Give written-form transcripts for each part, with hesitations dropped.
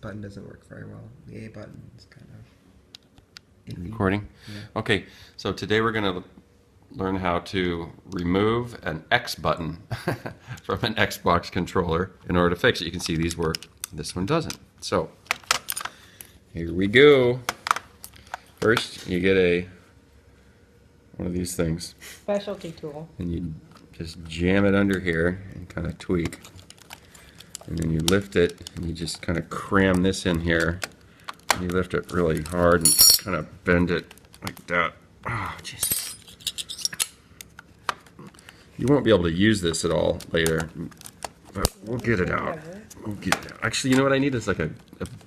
button doesn't work very well. The A button is kind of iffy. Recording? Yeah. Okay, so today we're going to learn how to remove an X button from an Xbox controller in order to fix it. You can see these work, this one doesn't. So, here we go. First, you get one of these things. Specialty tool. And you just jam it under here and kind of tweak. And then you lift it and you just kind of cram this in here. And you lift it really hard and kind of bend it like that. Oh, Jesus. You won't be able to use this at all later, but we'll get it out. We'll get it out. Actually, you know what I need is like a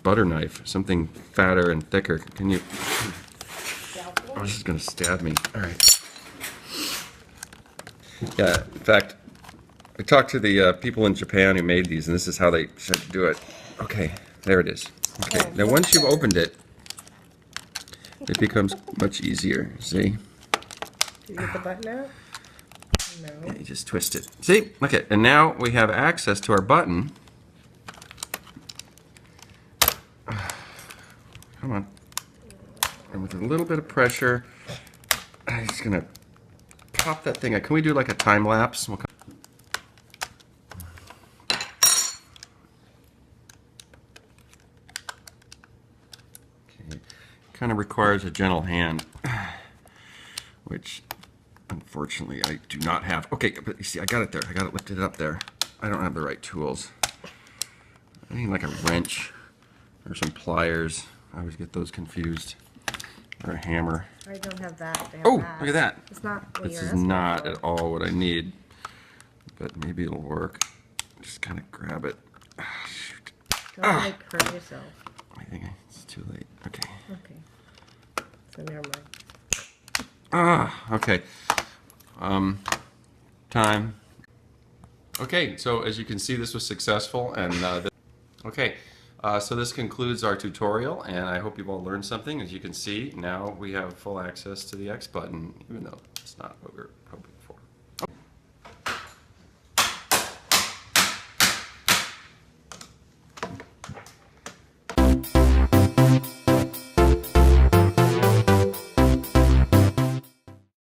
butter knife, something fatter and thicker. Can you? Oh, this is gonna stab me. All right. Yeah, in fact, I talked to the people in Japan who made these, and this is how they said to do it. Okay, there it is. Okay, now once you've opened it, it becomes much easier. See? Do you get the button out? No. Yeah, you just twist it. See? Okay, and now we have access to our button. Come on. And with a little bit of pressure, I'm just gonna pop that thing out. Can we do like a time lapse? Okay. Kind of requires a gentle hand, which unfortunately I do not have. Okay, but you see, I got it there. I got it lifted up there. I don't have the right tools. I need like a wrench or some pliers. I always get those confused. Or a hammer. I don't have that. They have Oh, that. look at that. It's not what This you're is asking not for. at all what I need, but maybe it'll work. Just kind of grab it. Ah, shoot. Don't like hurt yourself. I think it's too late. Okay. Okay. So never mind. Okay. Time. Okay, so as you can see, this was successful, and okay. So this concludes our tutorial, and I hope you've all learned something. As you can see, now we have full access to the X button, even though it's not what we're hoping.